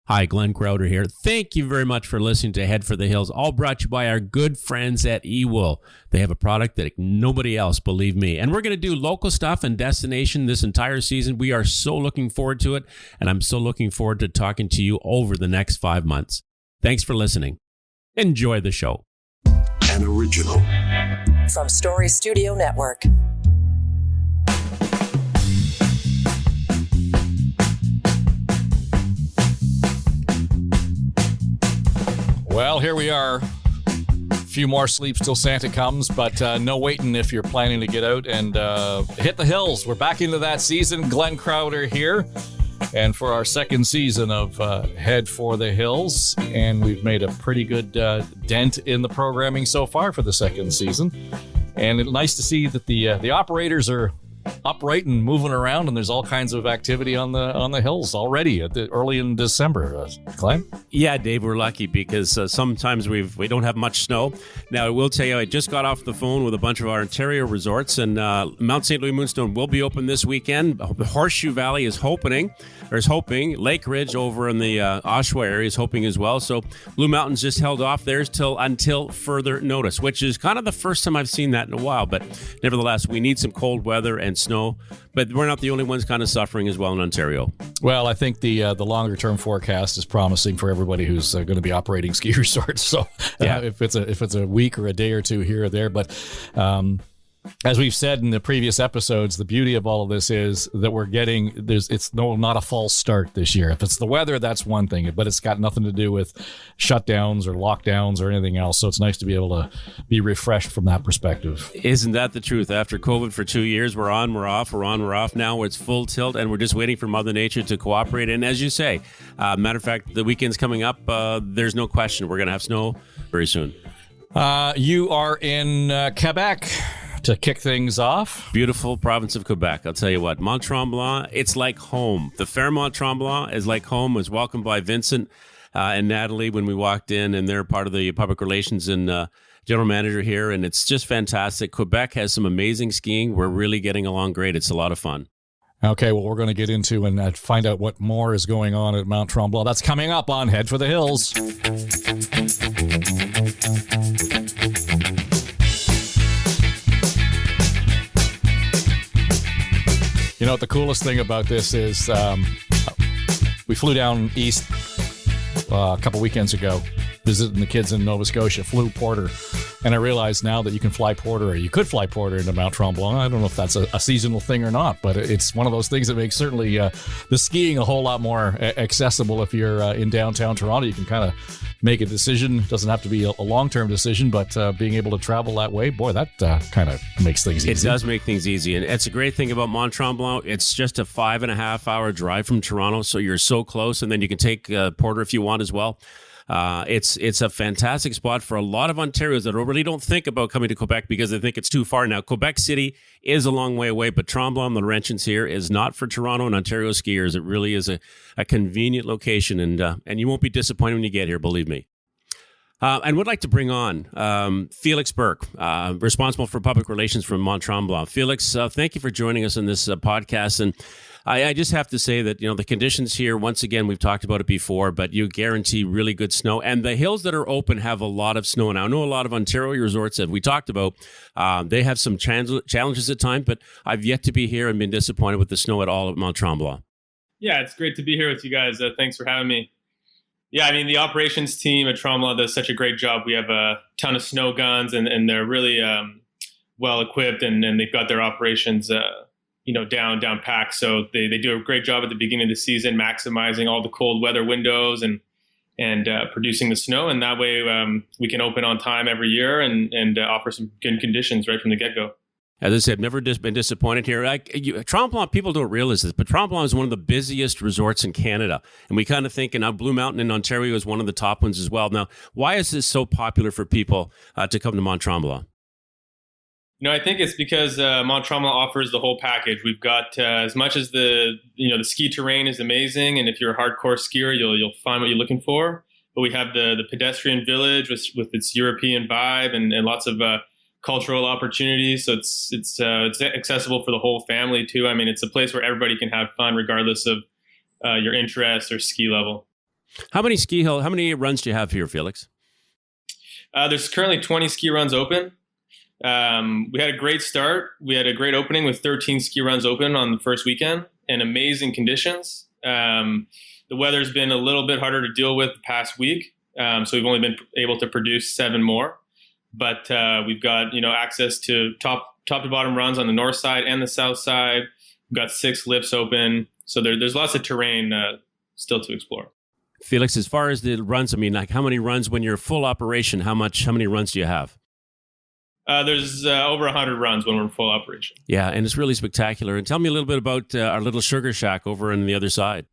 Hi, Glenn Crouter here. Thank you very much for listening to Head for the Hills, all brought to you by our good friends at eWool. They have a product that nobody else, believe me. And we're going to do local stuff and destination this entire season. We are so looking forward to it, and I'm so looking forward to talking to you over the next 5 months. Thanks for listening. Enjoy the show. An original from Story Studio Network. Well, here we are. A few more sleeps till Santa comes, but no waiting if you're planning to get out and hit the hills. We're back into that season. Glenn Crouter here. And for our second season of Head for the Hills. And we've made a pretty good dent in the programming so far for the second season. And it's nice to see that the operators are upright and moving around, and there's all kinds of activity on the hills already early in December. Glenn? Yeah, Dave, we're lucky because sometimes we don't have much snow. Now, I will tell you, I just got off the phone with a bunch of our Ontario resorts, and Mount St. Louis Moonstone will be open this weekend. The Horseshoe Valley is hoping. Lake Ridge over in the Oshawa area is hoping as well. So Blue Mountains just held off theirs until further notice, which is kind of the first time I've seen that in a while. But nevertheless, we need some cold weather and snow, but we're not the only ones kind of suffering as well in Ontario. Well, I think the longer term forecast is promising for everybody who's going to be operating ski resorts. So yeah, if it's a week or a day or two here or there, but as we've said in the previous episodes, the beauty of all of this is that it's not a false start this year. If it's the weather, that's one thing, but it's got nothing to do with shutdowns or lockdowns or anything else. So it's nice to be able to be refreshed from that perspective. Isn't that the truth? After COVID for 2 years, we're on, we're off, we're on, we're off. Now it's full tilt, and we're just waiting for Mother Nature to cooperate. And as you say, matter of fact, the weekend's coming up. There's no question we're going to have snow very soon. You are in Quebec to kick things off. Beautiful province of Quebec. I'll tell you what, Mont-Tremblant, it's like home. The Fair Mont-Tremblant is like home. Was welcomed by Vincent and Natalie when we walked in, and they're part of the public relations and general manager here, and it's just fantastic. Quebec has some amazing skiing. We're really getting along great. It's a lot of fun. Okay, well, we're going to get into and find out what more is going on at Mont-Tremblant. That's coming up on Head for the Hills. You know what the coolest thing about this is? We flew down east a couple weekends ago, visiting the kids in Nova Scotia, flew Porter, and I realize now that you could fly Porter into Mont-Tremblant. I don't know if that's a seasonal thing or not, but it's one of those things that makes certainly the skiing a whole lot more accessible. If you're in downtown Toronto, you can kind of make a decision. It doesn't have to be a long-term decision, but being able to travel that way, boy, that kind of makes things easy. It does make things easy, and it's a great thing about Mont-Tremblant. It's just a 5.5-hour drive from Toronto, so you're so close, and then you can take Porter if you want as well. It's a fantastic spot for a lot of Ontarians that really don't think about coming to Quebec because they think it's too far. Now, Quebec City is a long way away, but Tremblant, the Laurentians here, is not for Toronto and Ontario skiers. It really is a convenient location, and you won't be disappointed when you get here, believe me. And would like to bring on Félix Burke, responsible for public relations from Mont-Tremblant. Félix, thank you for joining us on this podcast. And I just have to say that, the conditions here, once again, we've talked about it before, but you guarantee really good snow. And the hills that are open have a lot of snow. And I know a lot of Ontario resorts that we talked about, they have some challenges at times, but I've yet to be here and been disappointed with the snow at all at Mont-Tremblant. Yeah, it's great to be here with you guys. Thanks for having me. Yeah, I mean, the operations team at Tremblant does such a great job. We have a ton of snow guns, and they're really well equipped, and they've got their operations down packed. So they do a great job at the beginning of the season, maximizing all the cold weather windows and producing the snow. And that way we can open on time every year and offer some good conditions right from the get-go. As I said, I've never been disappointed here. Tremblant, people don't realize this, but Tremblant is one of the busiest resorts in Canada. And we kind of think, and now Blue Mountain in Ontario is one of the top ones as well. Now, why is this so popular for people to come to Mont-Tremblant? I think it's because Mont-Tremblant offers the whole package. We've got as much as the ski terrain is amazing, and if you're a hardcore skier, you'll find what you're looking for. But we have the pedestrian village with its European vibe and lots of cultural opportunities. So it's accessible for the whole family too. I mean, it's a place where everybody can have fun regardless of your interest or ski level. How many runs do you have here, Felix? There's currently 20 ski runs open. We had a great start. We had a great opening with 13 ski runs open on the first weekend and amazing conditions. The weather's been a little bit harder to deal with the past week, so we've only been able to produce 7 more. But we've got access to top to bottom runs on the north side and the south side. We've got 6 lifts open, so there's lots of terrain still to explore. Felix, as far as the runs, I mean, like how many runs when you're full operation? How many runs do you have? There's over 100 runs when we're in full operation. Yeah, and it's really spectacular. And tell me a little bit about our little sugar shack over on the other side.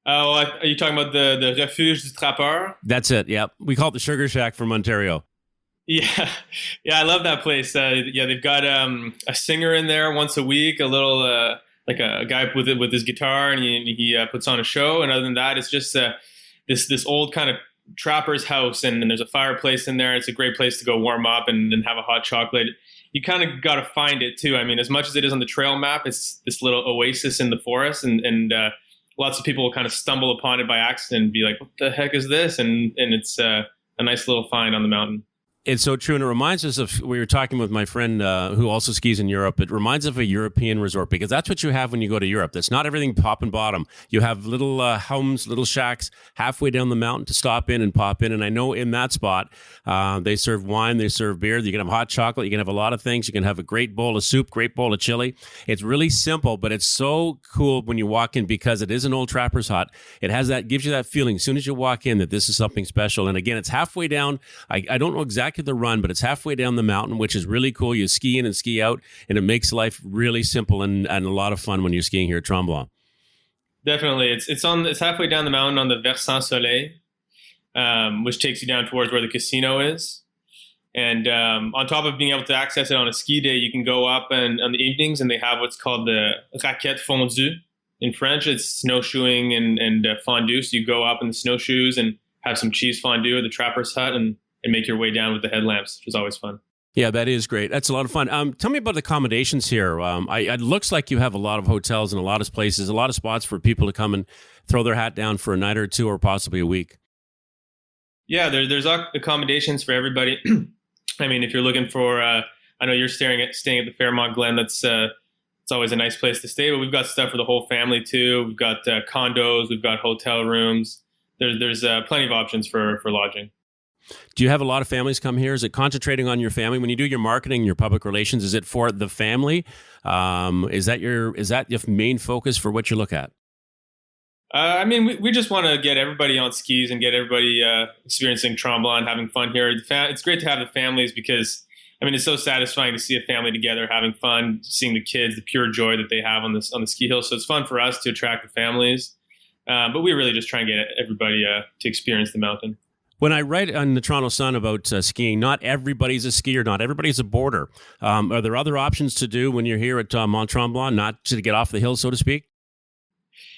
Are you talking about the Refuge du Trappeur? That's it, yeah. We call it the Sugar Shack from Ontario. Yeah, I love that place. They've got a singer in there once a week, a little like a guy with his guitar, and he puts on a show. And other than that, it's just this old kind of trapper's house, and there's a fireplace in there. It's a great place to go warm up and have a hot chocolate. You kind of got to find it too. I mean, as much as it is on the trail map, it's this little oasis in the forest, and lots of people will kind of stumble upon it by accident and be like, what the heck is this? And it's a nice little find on the mountain. It's so true, and it reminds us of, we were talking with my friend who also skis in Europe, it reminds us of a European resort, because that's what you have when you go to Europe. That's not everything top and bottom. You have little homes, little shacks halfway down the mountain to stop in and pop in, and I know in that spot, they serve wine, they serve beer, you can have hot chocolate, you can have a lot of things, you can have a great bowl of soup, great bowl of chili. It's really simple, but it's so cool when you walk in, because it is an old trapper's hut. It gives you that feeling as soon as you walk in that this is something special, and again, it's halfway down. I don't know exactly the run, but it's halfway down the mountain, which is really cool. You ski in and ski out, and it makes life really simple and a lot of fun when you're skiing here at Tremblant. Definitely. It's halfway down the mountain on the Versant Soleil, which takes you down towards where the casino is. And on top of being able to access it on a ski day, you can go up and on the evenings, and they have what's called the raquette fondue. In French, it's snowshoeing and fondue. So you go up in the snowshoes and have some cheese fondue at the trapper's hut and make your way down with the headlamps, which is always fun. Yeah, that is great. That's a lot of fun. Tell me about the accommodations here. It looks like you have a lot of hotels and a lot of places, a lot of spots for people to come and throw their hat down for a night or two or possibly a week. Yeah, there's accommodations for everybody. I mean, if you're looking for, I know you're staying at the Fairmont Glen. It's always a nice place to stay, but we've got stuff for the whole family too. We've got condos, we've got hotel rooms. There's plenty of options for lodging. Do you have a lot of families come here? Is it concentrating on your family? When you do your marketing, your public relations, is it for the family? Is that your main focus for what you look at? I mean, we just want to get everybody on skis and get everybody experiencing Tremblant, having fun here. It's great to have the families because, I mean, it's so satisfying to see a family together having fun, seeing the kids, the pure joy that they have on the ski hill. So it's fun for us to attract the families. But we really just try and get everybody to experience the mountain. When I write on the Toronto Sun about skiing, not everybody's a skier, not everybody's a boarder. Are there other options to do when you're here at Mont-Tremblant, not to get off the hill, so to speak?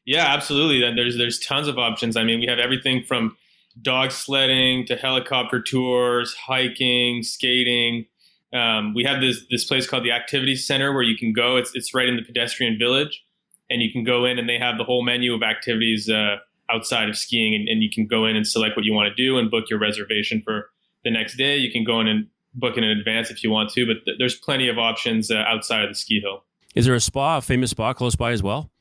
Yeah, absolutely. There's tons of options. I mean, we have everything from dog sledding to helicopter tours, hiking, skating. We have this place called the Activity Center where you can go. It's right in the pedestrian village, and you can go in and they have the whole menu of activities outside of skiing, and you can go in and select what you want to do and book your reservation for the next day. You can go in and book in advance if you want to, but there's plenty of options outside of the ski hill. Is there a famous spa close by as well?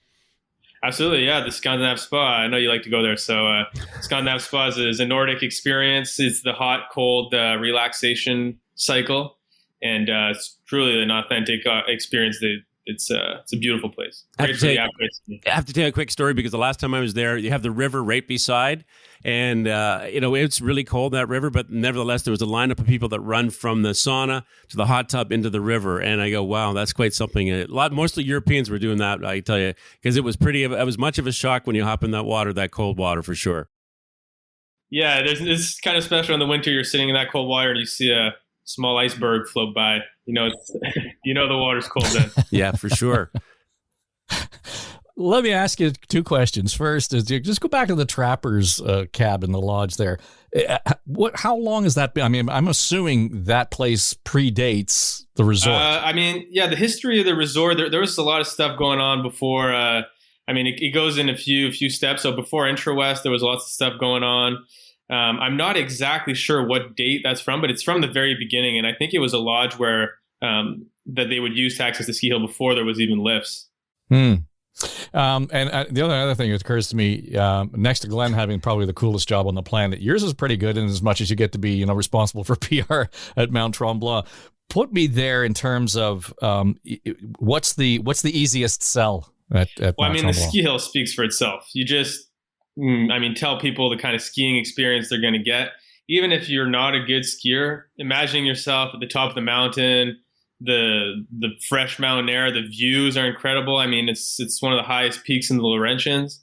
Absolutely, yeah. The Scandinave Spa. I know you like to go there. So Scandinave Spa is a Nordic experience. It's the hot, cold relaxation cycle, and it's truly an authentic experience. It's a beautiful place. I have to tell you a quick story because the last time I was there, you have the river right beside, and it's really cold, that river, but nevertheless, there was a lineup of people that run from the sauna to the hot tub into the river, and I go, wow, that's quite something. Mostly Europeans were doing that, I tell you, because it was much of a shock when you hop in that water, that cold water, for sure. Yeah, it's kind of special in the winter. You're sitting in that cold water and you see a small iceberg float by. The water's cold then. Yeah, for sure. Let me ask you 2 questions. First is, just go back to the trapper's cabin, the lodge there. How long has that been? I mean, I'm assuming that place predates the resort. The history of the resort, there was a lot of stuff going on before I mean, it goes in a few steps. So before Intra-West, there was lots of stuff going on. I'm not exactly sure what date that's from, but it's from the very beginning. And I think it was a lodge where that they would use to access the ski hill before there was even lifts. And the other thing that occurs to me, next to Glenn having probably the coolest job on the planet, yours is pretty good in as much as you get to be, responsible for PR at Mont-Tremblant. Put me there in terms of what's the easiest sell at Well, I mean, the ski hill speaks for itself. You just, tell people the kind of skiing experience they're going to get. Even if you're not a good skier, imagining yourself at the top of the mountain, the fresh mountain air, the views are incredible. I mean, it's one of the highest peaks in the Laurentians.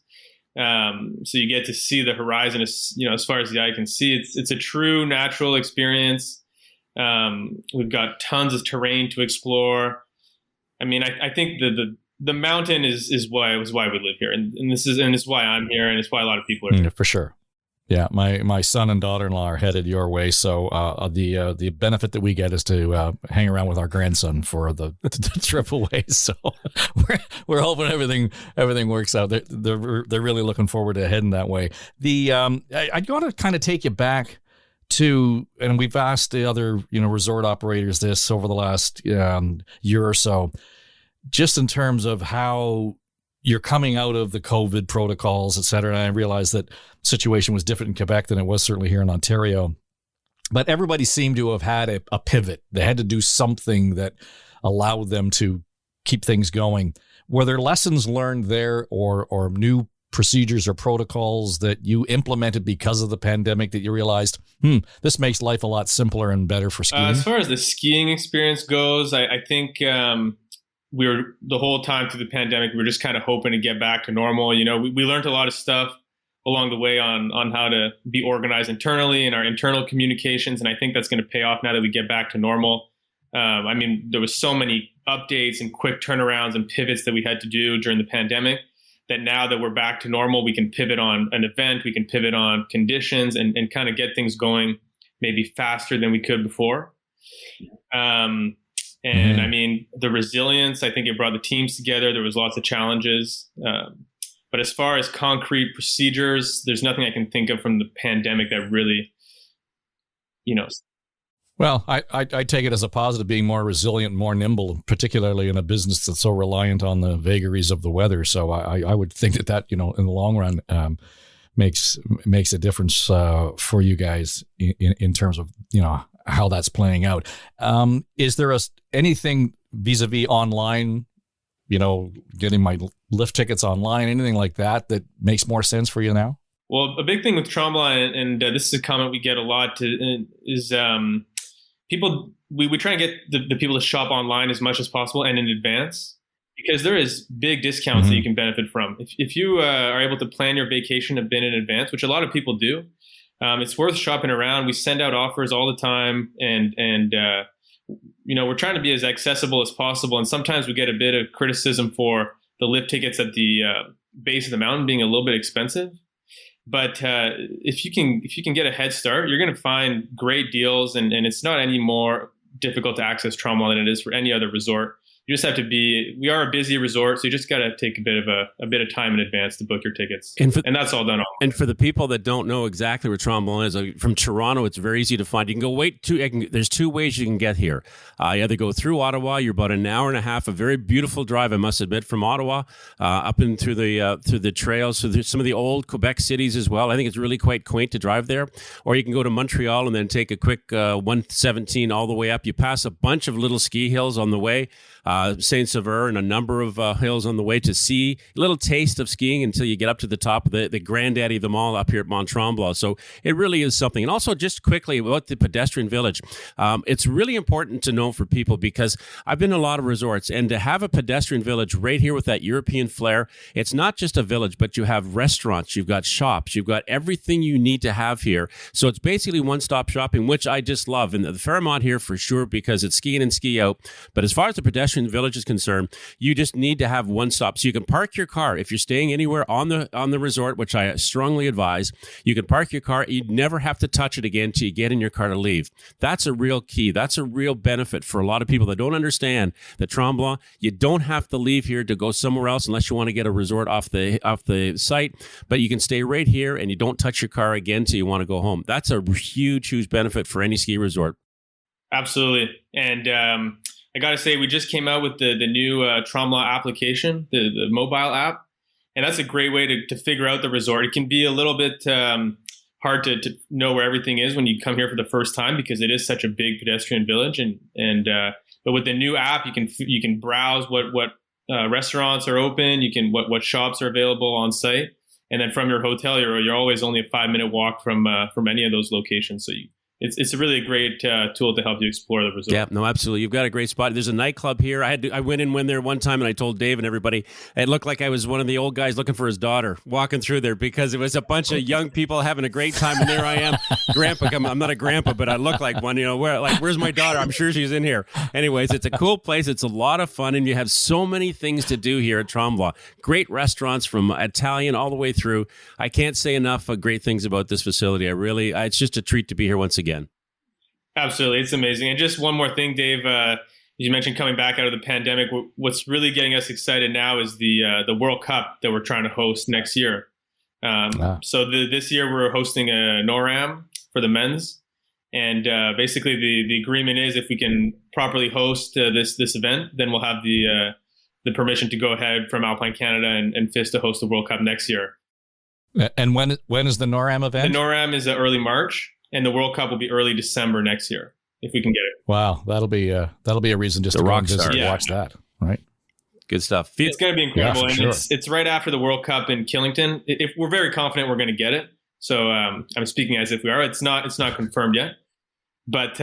So you get to see the horizon as far as the eye can see. It's a true natural experience. We've got tons of terrain to explore. I mean, I think the mountain is why we live here, and this is why I'm here, and it's why a lot of people are here. For sure. Yeah, my son and daughter-in-law are headed your way, so the benefit that we get is to hang around with our grandson for the trip away. So we're hoping everything works out. They're really looking forward to heading that way. I got to kind of take you back to, and we've asked the other resort operators this over the last year or so, just in terms of how you're coming out of the COVID protocols, et cetera. And I realized that situation was different in Quebec than it was certainly here in Ontario. But everybody seemed to have had a pivot. They had to do something that allowed them to keep things going. Were there lessons learned there or new procedures or protocols that you implemented because of the pandemic that you realized, this makes life a lot simpler and better for skiing? As far as the skiing experience goes, I think we were, the whole time through the pandemic, we were just kind of hoping to get back to normal. We learned a lot of stuff along the way on how to be organized internally and our internal communications. And I think that's going to pay off now that we get back to normal. There was so many updates and quick turnarounds and pivots that we had to do during the pandemic that now that we're back to normal, we can pivot on an event, we can pivot on conditions and kind of get things going maybe faster than we could before. The resilience, I think it brought the teams together. There was lots of challenges. But as far as concrete procedures, there's nothing I can think of from the pandemic that really, Well, I take it as a positive, being more resilient, more nimble, particularly in a business that's so reliant on the vagaries of the weather. So I would think that in the long run makes a difference for you guys in terms of how that's playing out. Is there anything vis-a-vis online, getting my lift tickets online, anything like that makes more sense for you now? Well, a big thing with Tremblant, and this is a comment we get a lot, is people. We try and get the people to shop online as much as possible and in advance, because there is big discounts that you can benefit from. If you are able to plan your vacation a bit in advance, which a lot of people do, it's worth shopping around. We send out offers all the time, and we're trying to be as accessible as possible. And sometimes we get a bit of criticism for the lift tickets at the base of the mountain being a little bit expensive. But if you can get a head start, you're going to find great deals, and it's not any more difficult to access Tremblant than it is for any other resort. You just have to we are a busy resort, so you just got to take a bit of time in advance to book your tickets. And that's all done. And for the people that don't know exactly where Tremblant is, from Toronto, it's very easy to find. You can go there's two ways you can get here. You either go through Ottawa. You're about an hour and a half, a very beautiful drive, I must admit, from Ottawa, up and through the trails. So there's some of the old Quebec cities as well. I think it's really quite quaint to drive there. Or you can go to Montreal and then take a quick 117 all the way up. You pass a bunch of little ski hills on the way. Saint-Sever and a number of hills on the way to see a little taste of skiing until you get up to the top of the granddaddy of them all up here at Mont-Tremblant. So it really is something. And also just quickly about the pedestrian village. It's really important to know for people, because I've been to a lot of resorts, and to have a pedestrian village right here with that European flair, it's not just a village, but you have restaurants, you've got shops, you've got everything you need to have here. So it's basically one-stop shopping, which I just love. And the Fairmont here for sure, because it's ski in and ski out. But as far as the pedestrian pedestrian village is concerned, you just need to have one stop. So you can park your car. If you're staying anywhere on the resort, which I strongly advise, you can park your car. You never have to touch it again until you get in your car to leave. That's a real key. That's a real benefit for a lot of people that don't understand that Tremblant, you don't have to leave here to go somewhere else unless you want to get a resort off the site, but you can stay right here and you don't touch your car again till you want to go home. That's a huge, huge benefit for any ski resort. Absolutely. And I got to say, we just came out with the new Tremblant application, the mobile app. And that's a great way to figure out the resort. It can be a little bit hard to know where everything is when you come here for the first time, because it is such a big pedestrian village. But with the new app, you can browse what restaurants are open, what shops are available on site, and then from your hotel, you're always only a 5-minute walk from any of those locations. So it's a really great tool to help you explore the resort. Yeah, no, absolutely. You've got a great spot. There's a nightclub here. I went there one time, and I told Dave and everybody, it looked like I was one of the old guys looking for his daughter walking through there, because it was a bunch of young people having a great time, and there I am, grandpa. I'm not a grandpa, but I look like one. Where's my daughter? I'm sure she's in here. Anyways, it's a cool place. It's a lot of fun, and you have so many things to do here at Tremblant. Great restaurants from Italian all the way through. I can't say enough great things about this facility. It's just a treat to be here once again. Absolutely. It's amazing. And just one more thing, Dave, you mentioned coming back out of the pandemic. What's really getting us excited now is the World Cup that we're trying to host next year. So this year we're hosting a NORAM for the men's. And basically the agreement is, if we can properly host this event, then we'll have the permission to go ahead from Alpine Canada and FIS to host the World Cup next year. And when is the NORAM event? The NORAM is early March. And the World Cup will be early December next year, if we can get it. Wow, that'll be a reason just to go and visit and watch that, right? Good stuff. It's going to be incredible, yeah, and sure. It's right after the World Cup in Killington. If we're very confident we're going to get it, so I'm speaking as if we are. It's not confirmed yet, but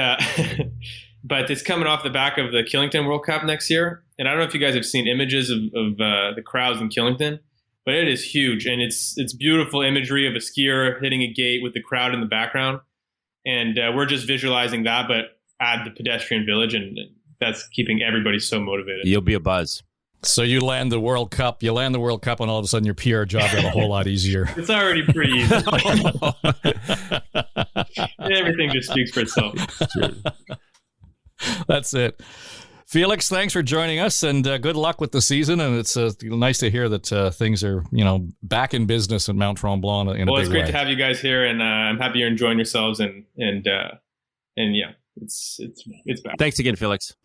but it's coming off the back of the Killington World Cup next year. And I don't know if you guys have seen images of the crowds in Killington, but it is huge, and it's beautiful imagery of a skier hitting a gate with the crowd in the background. And we're just visualizing that, but add the pedestrian village, and that's keeping everybody so motivated. You'll be a buzz. So you land the World Cup, and all of a sudden your PR job got a whole lot easier. It's already pretty easy. Everything just speaks for itself. That's it. Felix, thanks for joining us, and good luck with the season. And it's nice to hear that things are, back in business in Mont-Tremblant in a big way. Well, it's great to have you guys here, and I'm happy you're enjoying yourselves. And yeah, it's back. Thanks again, Felix.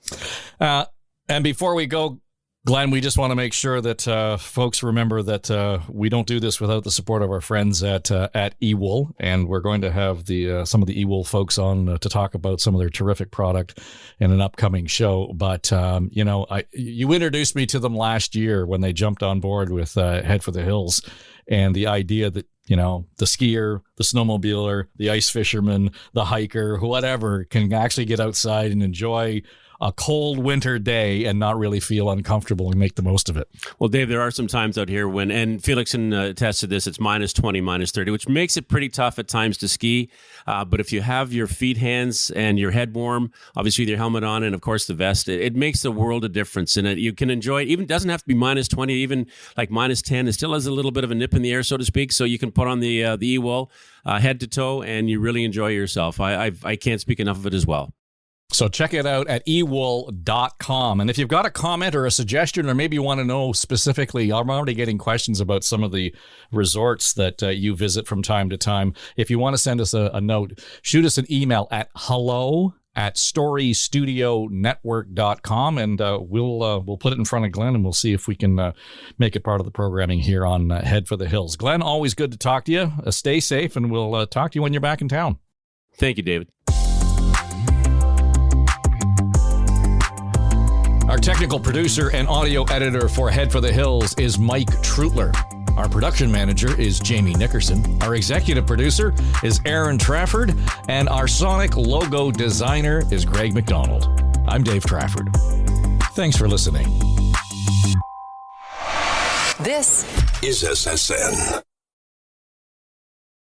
And before we go, Glenn, we just want to make sure that folks remember that we don't do this without the support of our friends at eWool, and we're going to have some of the eWool folks on to talk about some of their terrific product in an upcoming show. But you introduced me to them last year when they jumped on board with Head for the Hills, and the idea that the skier, the snowmobiler, the ice fisherman, the hiker, whatever, can actually get outside and enjoy a cold winter day and not really feel uncomfortable and make the most of it. Well, Dave, there are some times out here and Felix can attest to this, it's minus 20, minus 30, which makes it pretty tough at times to ski. But if you have your feet, hands, and your head warm, obviously with your helmet on and, of course, the vest, it makes a world of difference. And you can enjoy it. Even doesn't have to be minus 20, even like minus 10. It still has a little bit of a nip in the air, so to speak. So you can put on the eWool head to toe, and you really enjoy yourself. I can't speak enough of it as well. So check it out at ewool.com. And if you've got a comment or a suggestion, or maybe you want to know specifically, I'm already getting questions about some of the resorts that you visit from time to time. If you want to send us a note, shoot us an email at hello@storystudionetwork.com, and we'll put it in front of Glenn, and we'll see if we can make it part of the programming here on Head for the Hills. Glenn, always good to talk to you. Stay safe, and we'll talk to you when you're back in town. Thank you, David. Our technical producer and audio editor for Head for the Hills is Mike Trutler. Our production manager is Jamie Nickerson. Our executive producer is Aaron Trafford. And our sonic logo designer is Greg McDonald. I'm Dave Trafford. Thanks for listening. This is SSN.